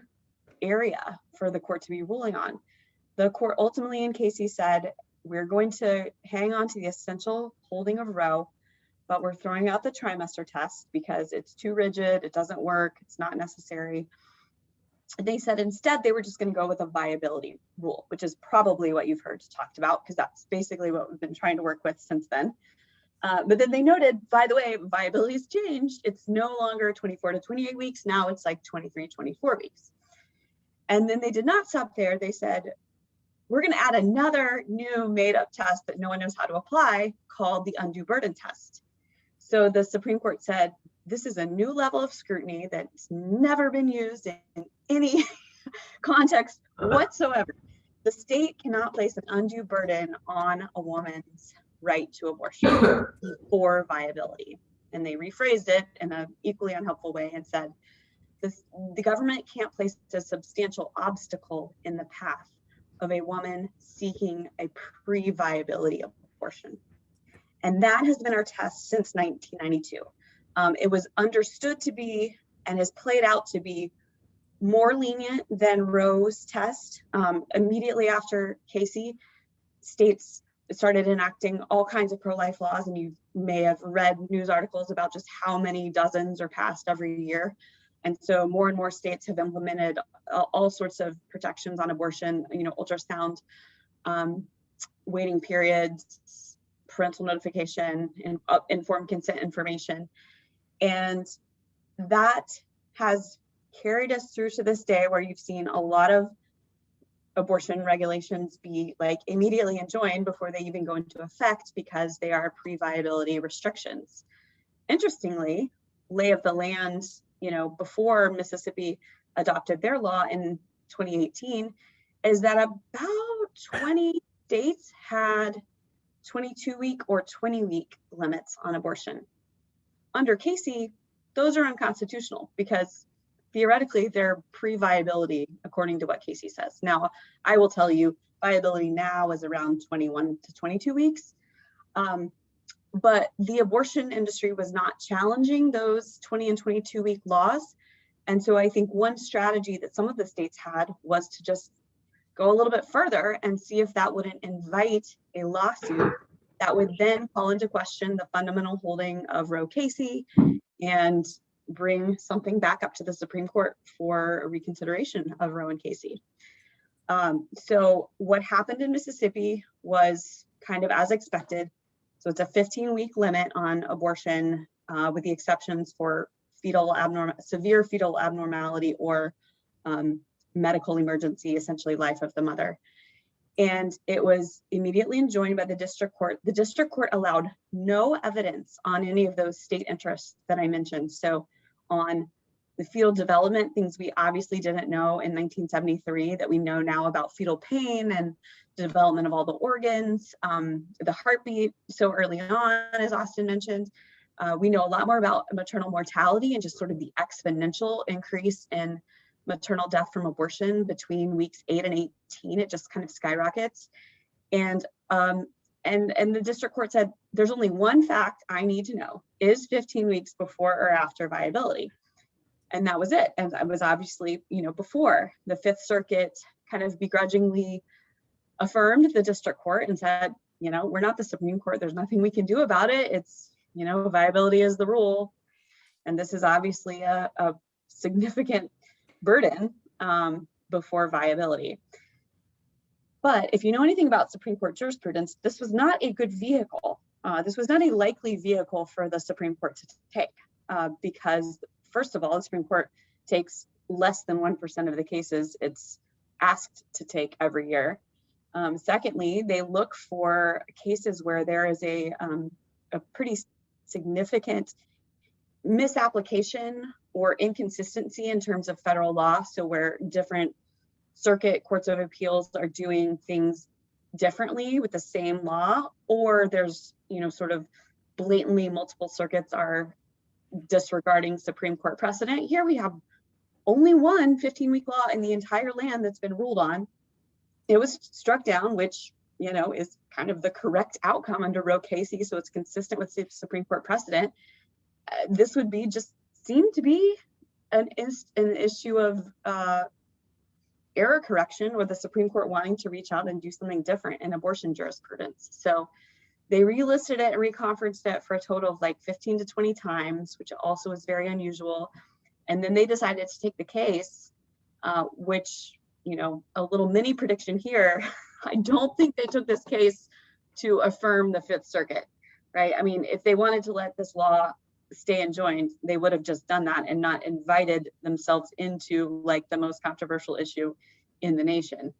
area for the court to be ruling on. The court ultimately in Casey said, we're going to hang on to the essential holding of Roe, but we're throwing out the trimester test because it's too rigid, it doesn't work, it's not necessary. They said instead they were just going to go with a viability rule, which is probably what you've heard talked about, because that's basically what we've been trying to work with since then. But then they noted, by the way, viability has changed. It's no longer 24 to 28 weeks. Now it's like 23, 24 weeks. And then they did not stop there. They said, we're going to add another new made up test that no one knows how to apply, called the undue burden test. So the Supreme Court said, this is a new level of scrutiny that's never been used in any context whatsoever. The state cannot place an undue burden on a woman's right to abortion for viability. And they rephrased it in an equally unhelpful way and said, the government can't place a substantial obstacle in the path of a woman seeking a pre-viability abortion. And that has been our test since 1992. It was understood to be, and has played out to be, more lenient than Roe's test. Immediately after Casey, states started enacting all kinds of pro-life laws, and you may have read news articles about just how many dozens are passed every year. And so more and more states have implemented all sorts of protections on abortion, ultrasound, waiting periods, parental notification, and informed consent information. And that has carried us through to this day, where you've seen a lot of abortion regulations be like immediately enjoined before they even go into effect, because they are pre-viability restrictions. Interestingly, lay of the land, before Mississippi adopted their law in 2018, is that about 20 states had 22-week or 20-week limits on abortion. Under Casey, those are unconstitutional because theoretically they're pre-viability according to what Casey says. Now, I will tell you, viability now is around 21 to 22 weeks. But the abortion industry was not challenging those 20 and 22 week laws. And so I think one strategy that some of the states had was to just go a little bit further and see if that wouldn't invite a lawsuit that would then call into question the fundamental holding of Roe Casey and bring something back up to the Supreme Court for a reconsideration of Roe and Casey. So what happened in Mississippi was kind of as expected. So it's a 15-week limit on abortion, with the exceptions for severe fetal abnormality or medical emergency, essentially life of the mother. And it was immediately enjoined by the district court. The district court allowed no evidence on any of those state interests that I mentioned. So on the fetal development, things we obviously didn't know in 1973 that we know now about fetal pain and the development of all the organs, the heartbeat so early on, as Austin mentioned. We know a lot more about maternal mortality and just sort of the exponential increase in maternal death from abortion between weeks 8 and 18. It just kind of skyrockets. And the district court said, there's only one fact I need to know, is 15 weeks before or after viability? And that was it. And that was obviously, before the Fifth Circuit kind of begrudgingly affirmed the district court and said, we're not the Supreme Court. There's nothing we can do about it. It's, viability is the rule. And this is obviously a significant burden before viability. But if you know anything about Supreme Court jurisprudence, this was not a good vehicle. This was not a likely vehicle for the Supreme Court to take because, first of all, the Supreme Court takes less than 1% of the cases it's asked to take every year. Secondly, they look for cases where there is a pretty significant misapplication or inconsistency in terms of federal law. So where different circuit courts of appeals are doing things differently with the same law, or there's, sort of blatantly multiple circuits are disregarding Supreme Court precedent. Here we have only one 15-week law in the entire land that's been ruled on. It was struck down, which, is kind of the correct outcome under Roe Casey. So it's consistent with Supreme Court precedent. This would be seem to be an issue of error correction, or the Supreme Court wanting to reach out and do something different in abortion jurisprudence. So they relisted it and reconferenced it for a total of like 15 to 20 times, which also is very unusual. And then they decided to take the case, which, a little mini prediction here, I don't think they took this case to affirm the Fifth Circuit, right? I mean, if they wanted to let this law stay enjoined, they would have just done that and not invited themselves into like the most controversial issue in the nation,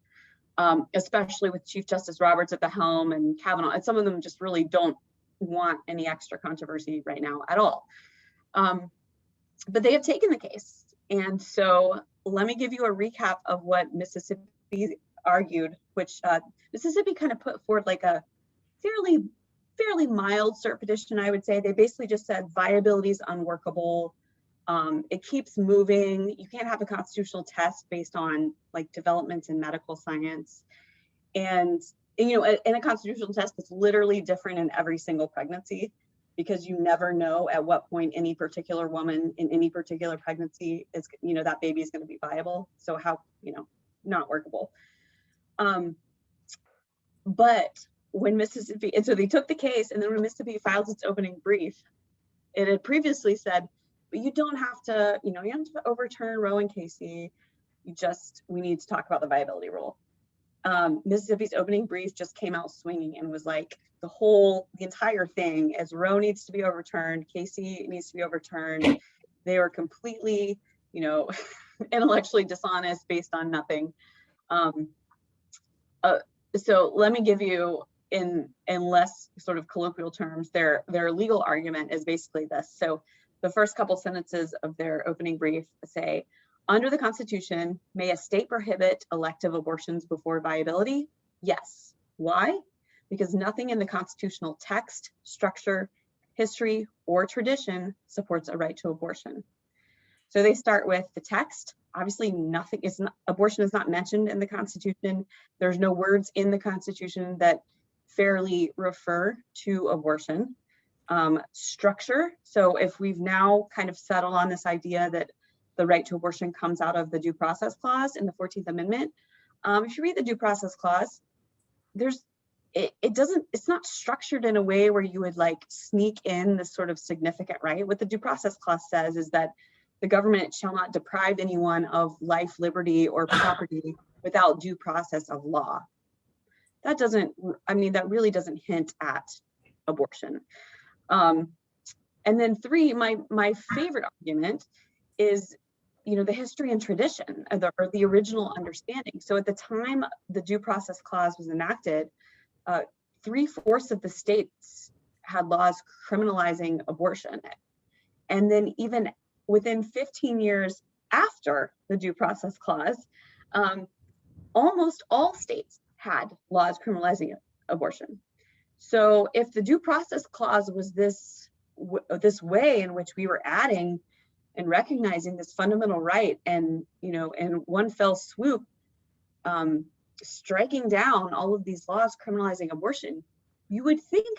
especially with Chief Justice Roberts at the helm and Kavanaugh. And some of them just really don't want any extra controversy right now at all. But they have taken the case. And so let me give you a recap of what Mississippi argued, which Mississippi kind of put forward like a fairly mild cert petition, I would say. They basically just said viability is unworkable. It keeps moving. You can't have a constitutional test based on like developments in medical science. And in a constitutional test, it's literally different in every single pregnancy, because you never know at what point any particular woman in any particular pregnancy is, that baby is going to be viable. So how, not workable. But when Mississippi, and so they took the case, and then when Mississippi filed its opening brief, it had previously said, but you don't have to, you have to overturn Roe and Casey. We need to talk about the viability rule. Mississippi's opening brief just came out swinging and was like, the entire thing is Roe needs to be overturned, Casey needs to be overturned. They were completely, intellectually dishonest based on nothing. So let me give you, in less sort of colloquial terms, their legal argument is basically this. So the first couple sentences of their opening brief say, under the Constitution, may a state prohibit elective abortions before viability? Yes. Why? Because nothing in the constitutional text, structure, history, or tradition supports a right to abortion. So they start with the text. Obviously, abortion is not mentioned in the Constitution. There's no words in the Constitution that fairly refer to abortion. Structure. So if we've now kind of settled on this idea that the right to abortion comes out of the Due Process Clause in the 14th Amendment, if you read the Due Process Clause, it's not structured in a way where you would like sneak in this sort of significant right. What the Due Process Clause says is that the government shall not deprive anyone of life, liberty, or property without due process of law. That really doesn't hint at abortion. And then 3, my favorite argument is, the history and tradition, or the original understanding. So at the time the Due Process Clause was enacted, 3/4 of the states had laws criminalizing abortion. And then even within 15 years after the due process clause, almost all states had laws criminalizing abortion. So if the due process clause was this way in which we were adding and recognizing this fundamental right, and in one fell swoop, striking down all of these laws criminalizing abortion, you would think,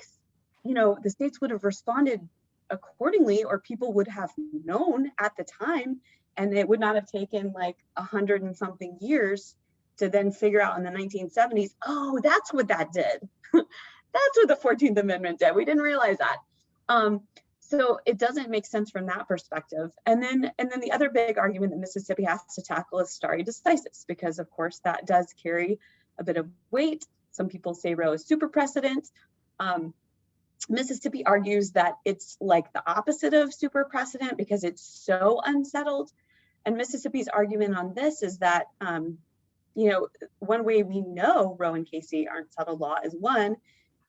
the states would have responded accordingly, or people would have known at the time, and it would not have taken like 100 and something years to then figure out in the 1970s, oh, that's what that did. That's what the 14th Amendment did. We didn't realize that. So it doesn't make sense from that perspective. And then the other big argument that Mississippi has to tackle is stare decisis, because of course that does carry a bit of weight. Some people say Roe is super precedent. Mississippi argues that it's like the opposite of super precedent because it's so unsettled. And Mississippi's argument on this is that, one way we know Roe and Casey aren't settled law is, one,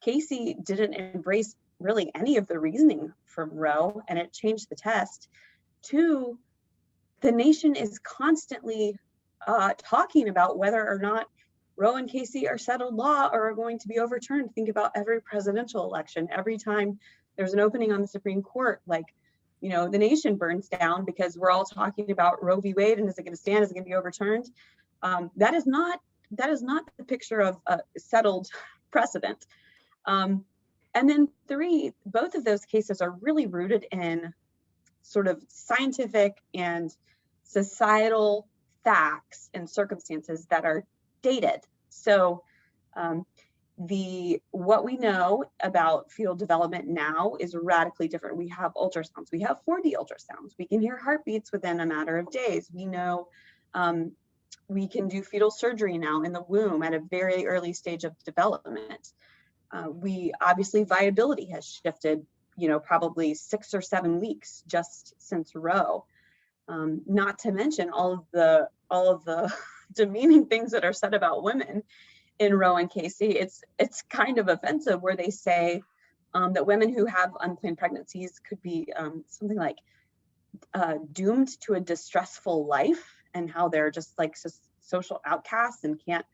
Casey didn't embrace really any of the reasoning from Roe, and it changed the test. Two, the nation is constantly talking about whether or not Roe and Casey are settled law or are going to be overturned. Think about every presidential election. Every time there's an opening on the Supreme Court, the nation burns down because we're all talking about Roe v. Wade, and is it going to stand? Is it going to be overturned? That is not the picture of a settled precedent. And then three, both of those cases are really rooted in sort of scientific and societal facts and circumstances that are dated. So what we know about fetal development now is radically different. We have ultrasounds. We have 4D ultrasounds. We can hear heartbeats within a matter of days. We know we can do fetal surgery now in the womb at a very early stage of development. Obviously viability has shifted, probably 6 or 7 weeks just since Roe. Not to mention all of the demeaning things that are said about women in Roe and Casey. It's kind of offensive where they say that women who have unplanned pregnancies could be something like doomed to a distressful life, and how they're just like social outcasts and can't,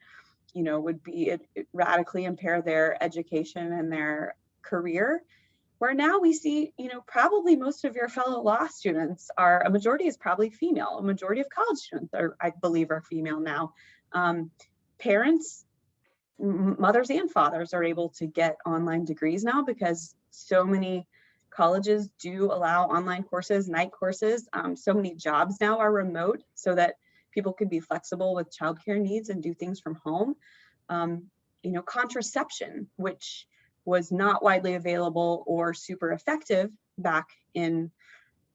would be radically impair their education and their career. Where now we see, probably most of your fellow law students a majority is probably female. A majority of college students I believe are female now. Parents, mothers and fathers are able to get online degrees now because so many colleges do allow online courses, night courses. So many jobs now are remote so that people can be flexible with childcare needs and do things from home. Contraception, which was not widely available or super effective back in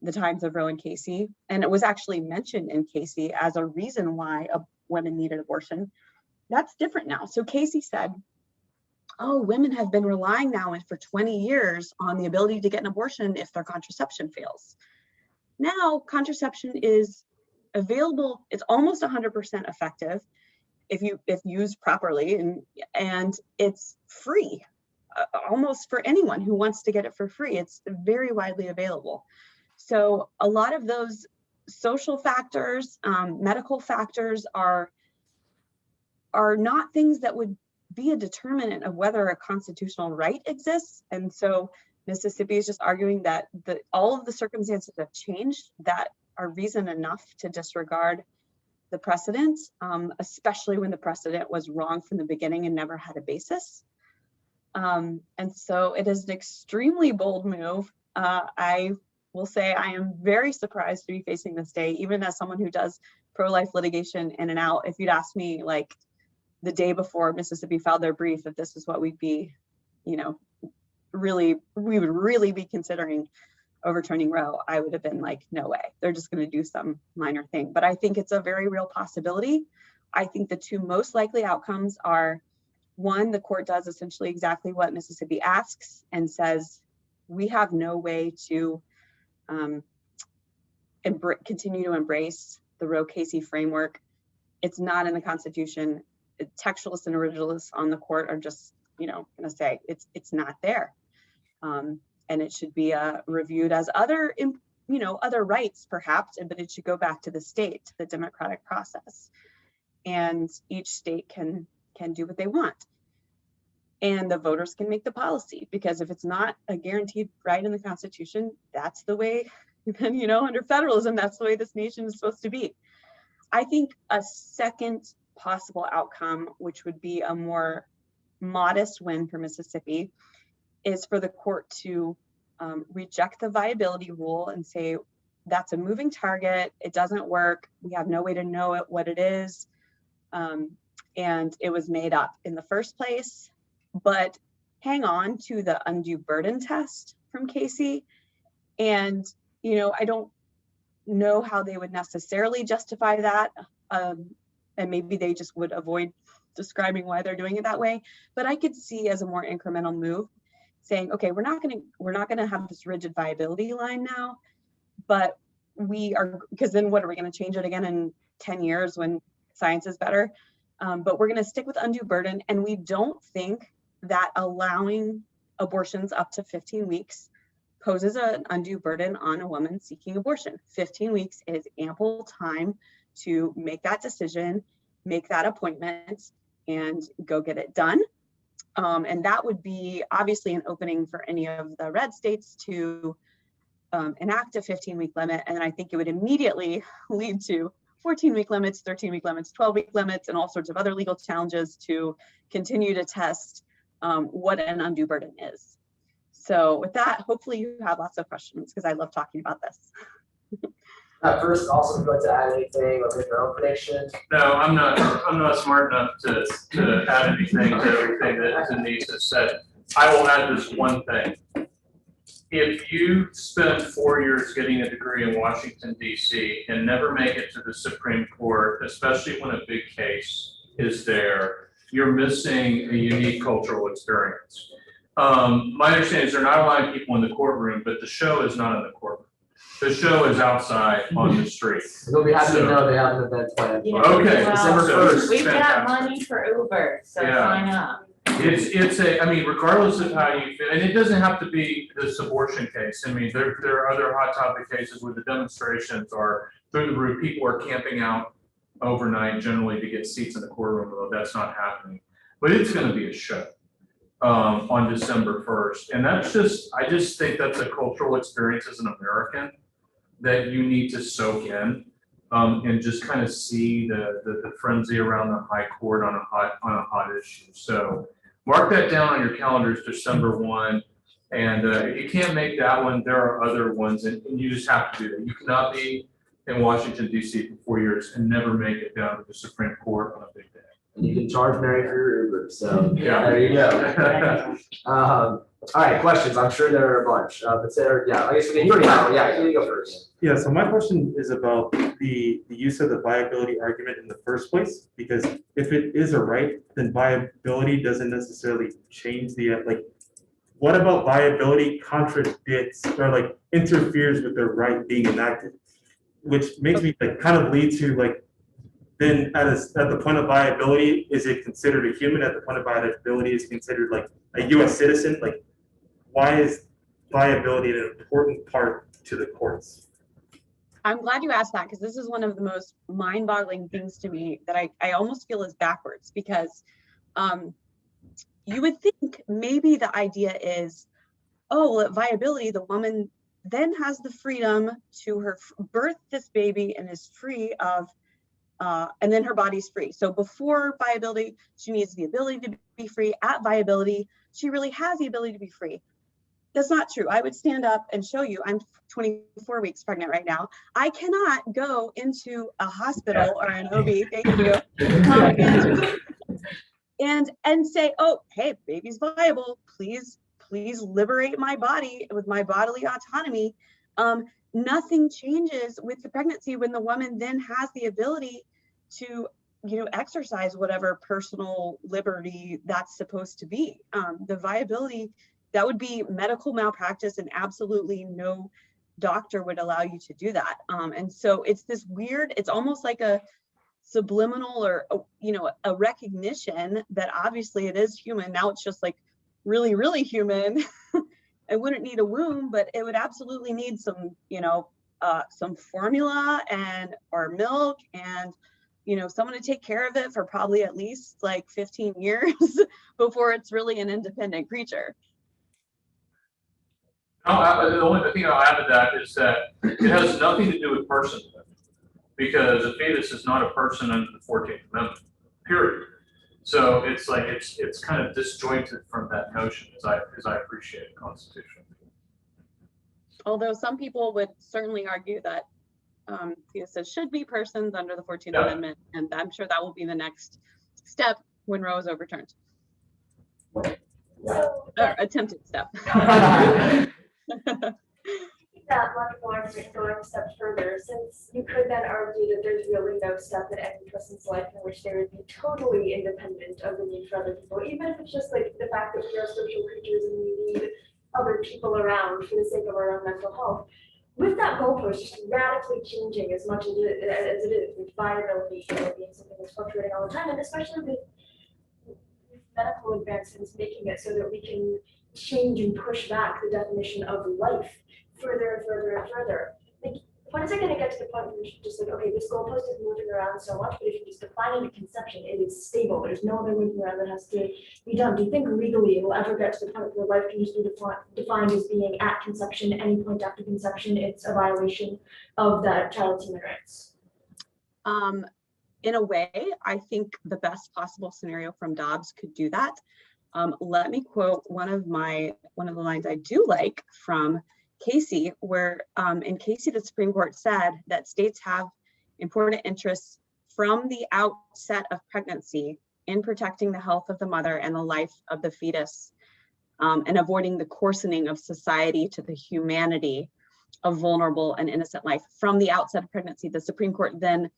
the times of Roe and Casey. And it was actually mentioned in Casey as a reason why women needed abortion. That's different now. So Casey said, oh, women have been relying now for 20 years on the ability to get an abortion if their contraception fails. Now contraception is available. It's almost 100% effective if used properly, and it's free. Almost for anyone who wants to get it for free. It's very widely available. So a lot of those social factors, medical factors are not things that would be a determinant of whether a constitutional right exists. And so Mississippi is just arguing that all of the circumstances have changed that are reason enough to disregard the precedent, especially when the precedent was wrong from the beginning and never had a basis. And so it is an extremely bold move. I will say I am very surprised to be facing this day, even as someone who does pro-life litigation in and out. If you'd asked me like the day before Mississippi filed their brief, if this is what we'd be, we would really be considering overturning Roe, I would have been like, no way, they're just going to do some minor thing. But I think it's a very real possibility. I think the two most likely outcomes are, one, the court does essentially exactly what Mississippi asks and says, we have no way to continue to embrace the Roe-Casey framework. It's not in the Constitution. Textualists and originalists on the court are just, going to say it's not there. And it should be reviewed as other other rights perhaps, but it should go back to the state, to the democratic process. And each state can do what they want. And the voters can make the policy, because if it's not a guaranteed right in the Constitution, that's the way, then, under federalism, that's the way this nation is supposed to be. I think a second possible outcome, which would be a more modest win for Mississippi, is for the court to reject the viability rule and say, that's a moving target, it doesn't work, we have no way to know what it is, and it was made up in the first place. But hang on to the undue burden test from Casey. And, I don't know how they would necessarily justify that. And maybe they just would avoid describing why they're doing it that way. But I could see as a more incremental move saying, okay, we're not gonna have this rigid viability line now, but we are, because then what, are we gonna change it again in 10 years when science is better? But we're gonna stick with undue burden. And we don't think that allowing abortions up to 15 weeks poses an undue burden on a woman seeking abortion. 15 weeks is ample time to make that decision, make that appointment, and go get it done. And that would be obviously an opening for any of the red states to enact a 15-week limit. And I think it would immediately lead to 14-week limits, 13-week limits, 12-week limits, and all sorts of other legal challenges to continue to test what an undue burden is. So with that, hopefully you have lots of questions, because I love talking about this. First, also, would you like to add anything or make your own predictions? No, I'm not smart enough to add anything to everything that Denise has said. I will add this one thing. If you spend 4 years getting a degree in Washington, D.C. and never make it to the Supreme Court, especially when a big case is there, you're missing a unique cultural experience. My understanding is they're not allowing people in the courtroom, but the show is not in the courtroom. The show is outside on the street. You'll be happy So- to know they have an event planned. Yeah. Okay, December so 1st. We've got fantastic. money for Uber, so Yeah. sign up. I mean, regardless of how you feel, and it doesn't have to be this abortion case. I mean, there are other hot topic cases where the demonstrations are through the roof. People are camping out overnight generally to get seats in the courtroom, although that's not happening. But it's going to be a show on December 1st. And I just think that's a cultural experience as an American that you need to soak in. And just kind of see the frenzy around the high court on a hot issue. So mark that down on your calendars, December 1. And if you can't make that one, there are other ones, and you just have to do that. You cannot be in Washington, D.C. for 4 years and never make it down to the Supreme Court on a big day. And you can charge Mary for your Uber, so Yeah. there you go. All right, questions. I'm sure there are a bunch. But Sarah, yeah, I guess you already have. Yeah, you go first. Yeah, so my question is about the use of the viability argument in the first place, because if it is a right, then viability doesn't necessarily change the, what about viability contradicts or interferes with the right being enacted? Which makes me kind of lead to then at the point of viability, is it considered a human? At the point of viability, is it considered a US citizen? Why is viability an important part to the courts? I'm glad you asked that, because this is one of the most mind-boggling things to me that I almost feel is backwards, because you would think maybe the idea is, oh, well, at viability, the woman then has the freedom to birth this baby and is free of, and then her body's free. So before viability, she needs the ability to be free. At viability, she really has the ability to be free. That's not true. I would stand up and show you, I'm 24 weeks pregnant right now. I cannot go into a hospital or an OB, thank you, and say, oh, hey, baby's viable. Please liberate my body with my bodily autonomy. Nothing changes with the pregnancy when the woman then has the ability to, exercise whatever personal liberty that's supposed to be. The viability, that would be medical malpractice, and absolutely no doctor would allow you to do that. And so it's this weird, it's almost like a subliminal or, a recognition that obviously it is human. Now it's just really, really human. it wouldn't need a womb, but it would absolutely need some, some formula or milk and, someone to take care of it for probably at least like 15 years before it's really an independent creature. No, the only thing I'll add to that is that it has nothing to do with personhood, because a fetus is not a person under the 14th Amendment, period. So it's like, it's kind of disjointed from that notion, as I appreciate the Constitution. Although some people would certainly argue that fetuses should be persons under the 14th Amendment, and I'm sure that will be the next step when Roe is overturned. So Or attempted step. that logical argument going a step further, since you could then argue that there's really no step in any person's life in which they would be totally independent of the need for other people, even if it's just like the fact that we are social creatures and we need other people around for the sake of our own mental health. With that goalpost just radically changing as much as it is with viability, being something that's fluctuating all the time, and especially with medical advancements making it so that we can change and push back the definition of life further and further and further. Like, when is it going to get to the point where we should just like, okay, this goalpost is moving around so much, but if you just define it in conception, it is stable. There's no other moving around that has to be done. Do you think legally it will ever get to the point where life can just be defined as being at conception, any point after conception, it's a violation of that child's human rights? In a way, I think the best possible scenario from Dobbs could do that. Let me quote one of the lines I do like from Casey, where in Casey, the Supreme Court said that states have important interests from the outset of pregnancy in protecting the health of the mother and the life of the fetus, and avoiding the coarsening of society to the humanity of vulnerable and innocent life. From the outset of pregnancy, the Supreme Court then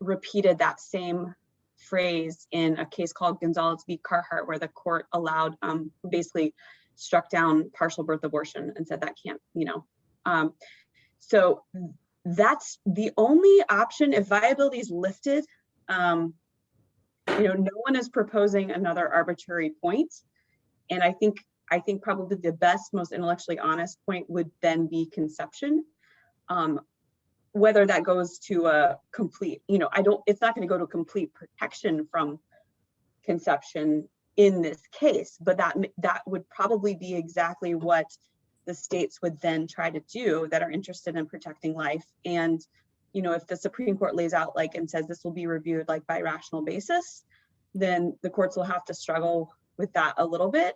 repeated that same phrase in a case called Gonzalez v. Carhart, where the court allowed, basically struck down partial birth abortion and said that can't, so that's the only option. If viability is lifted, no one is proposing another arbitrary point. And I think probably the best, most intellectually honest point would then be conception. Whether that goes to a complete, it's not going to go to complete protection from conception in this case, but that would probably be exactly what the states would then try to do that are interested in protecting life. And, if the Supreme Court lays out and says this will be reviewed by rational basis, then the courts will have to struggle with that a little bit.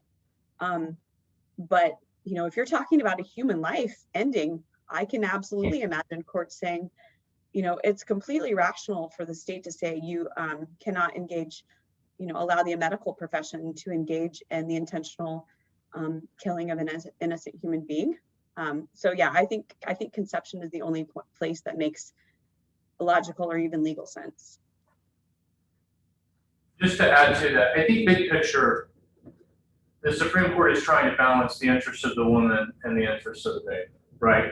But, if you're talking about a human life ending, I can absolutely imagine courts saying, it's completely rational for the state to say you cannot engage, allow the medical profession to engage in the intentional killing of an innocent human being. So yeah, I think conception is the only place that makes logical or even legal sense. Just to add to that, I think big picture, the Supreme Court is trying to balance the interests of the woman and the interests of the baby. Right,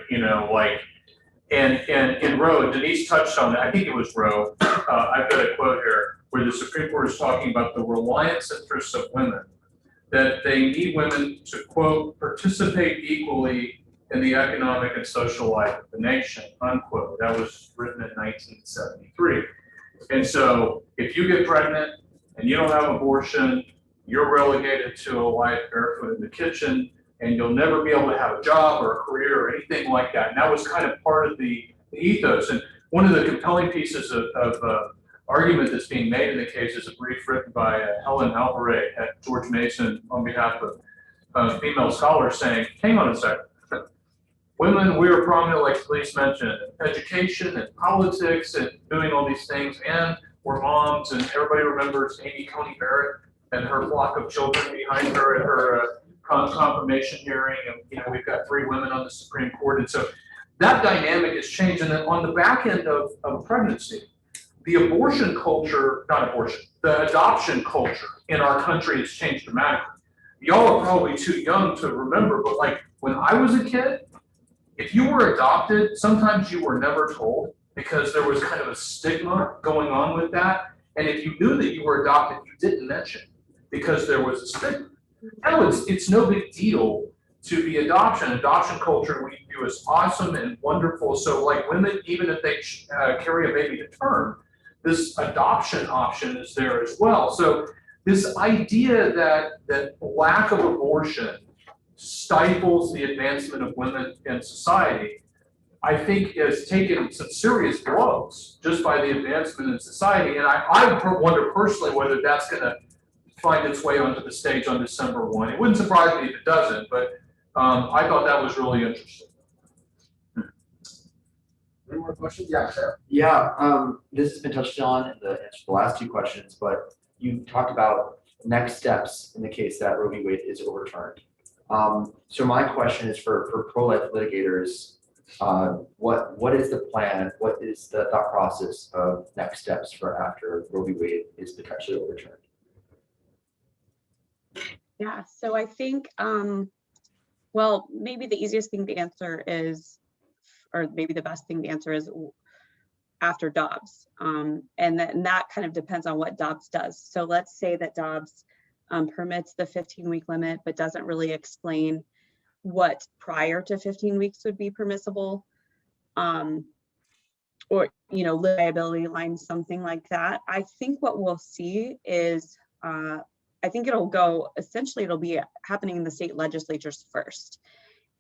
and in Roe, Denise touched on that. I think it was Roe. I've got a quote here where the Supreme Court is talking about the reliance interests of women, that they need women to, quote, participate equally in the economic and social life of the nation, unquote. That was written in 1973. And so if you get pregnant and you don't have abortion, you're relegated to a life barefoot in the kitchen, and you'll never be able to have a job or a career or anything like that. And that was kind of part of the ethos. And one of the compelling pieces of argument that's being made in the case is a brief written by Helen Alvarez at George Mason on behalf of female scholars saying, hang on a second, women, we are prominent, like Denise mentioned, in education and politics and doing all these things, and we're moms, and everybody remembers Amy Coney Barrett and her flock of children behind her at her confirmation hearing, and we've got 3 women on the Supreme Court, and so that dynamic has changed. And then on the back end of pregnancy, the adoption culture in our country has changed dramatically. Y'all are probably too young to remember, but when I was a kid, if you were adopted, sometimes you were never told because there was kind of a stigma going on with that. And if you knew that you were adopted, you didn't mention because there was a stigma. Now it's no big deal to the adoption culture we view as awesome and wonderful. So like women, even if they carry a baby to term, this adoption option is there as well. So this idea that lack of abortion stifles the advancement of women in society, I think has taken some serious blows just by the advancement in society. And I wonder personally whether that's going to find its way onto the stage on December 1. It wouldn't surprise me if it doesn't, but I thought that was really interesting. Any more questions? Yeah, sure. Yeah, this has been touched on in the answer to the last two questions, but you talked about next steps in the case that Roe v. Wade is overturned. So my question is for pro-life litigators, what is the plan? What is the thought process of next steps for after Roe v. Wade is potentially overturned? Yeah, so I think, well, maybe the easiest thing to answer is, or maybe the best thing to answer is after Dobbs. And that kind of depends on what Dobbs does. So let's say that Dobbs permits the 15-week limit, but doesn't really explain what prior to 15 weeks would be permissible, or, you know, liability line, something like that. I think what we'll see is, I think essentially it'll be happening in the state legislatures first.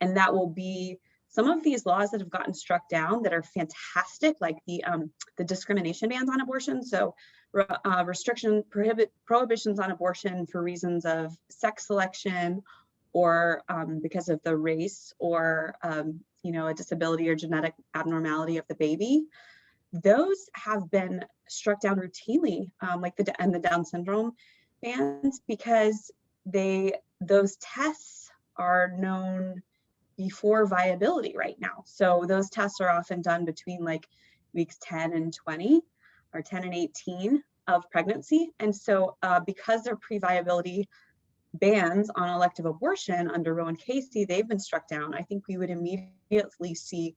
And that will be some of these laws that have gotten struck down that are fantastic, like the discrimination bans on abortion. So prohibitions on abortion for reasons of sex selection, or because of the race, or you know, a disability or genetic abnormality of the baby. Those have been struck down routinely, like the Down syndrome bans, because those tests are known before viability right now. So those tests are often done between like weeks 10 and 20 or 10 and 18 of pregnancy. And so because they're pre-viability bans on elective abortion under Roe and Casey, they've been struck down. I think we would immediately see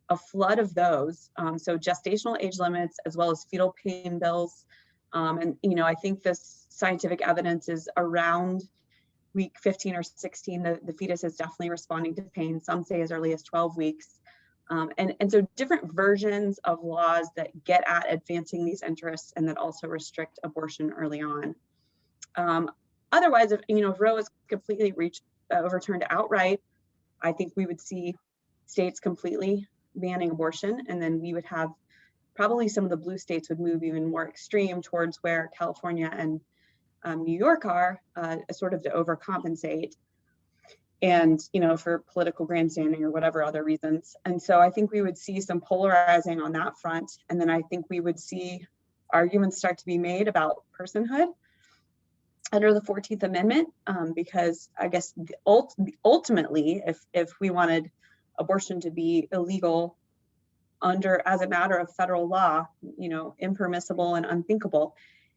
a flood of those. So gestational age limits, as well as fetal pain bills. And, you know, I think this scientific evidence is around week 15 or 16, the fetus is definitely responding to pain. Some say as early as 12 weeks. And so different versions of laws that get at advancing these interests and that also restrict abortion early on. Otherwise, if Roe is completely overturned outright, I think we would see states completely banning abortion, and then we would have probably some of the blue states would move even more extreme towards where California and New York are, sort of to overcompensate, and for political grandstanding or whatever other reasons. And so I think we would see some polarizing on that front, and then I think we would see arguments start to be made about personhood under the 14th Amendment, because I guess ultimately, if we wanted abortion to be illegal as a matter of federal law, impermissible and unthinkable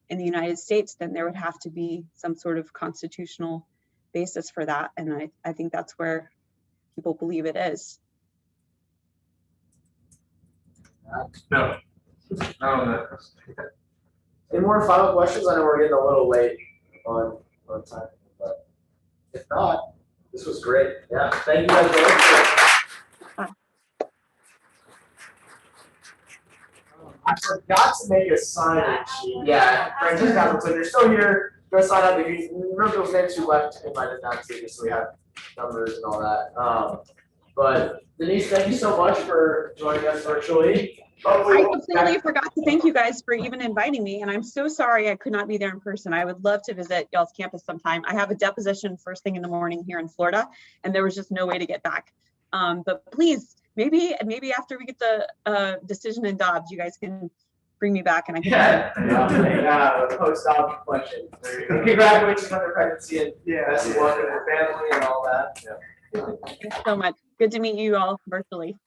in the United States, then there would have to be some sort of constitutional basis for that. And I think that's where people believe it is. No. Any more final questions? I know we're getting a little late on time, but if not, this was great. Yeah, thank you guys very much. I forgot to make a sign-in sheet. Yeah, Francesca, so if you're still here, go sign up. If you remember those names who left in my didn't just so we have numbers and all that. But Denise, thank you so much for joining us virtually. I completely forgot to thank you guys for even inviting me, and I'm so sorry I could not be there in person. I would love to visit y'all's campus sometime. I have a deposition first thing in the morning here in Florida, and there was just no way to get back. But please, maybe after we get the decision in Dobbs, you guys can bring me back and I can. Yeah, post-op reflection. Congratulations on your pregnancy and best of luck with your family and all that. Thanks so much. Good to meet you all virtually.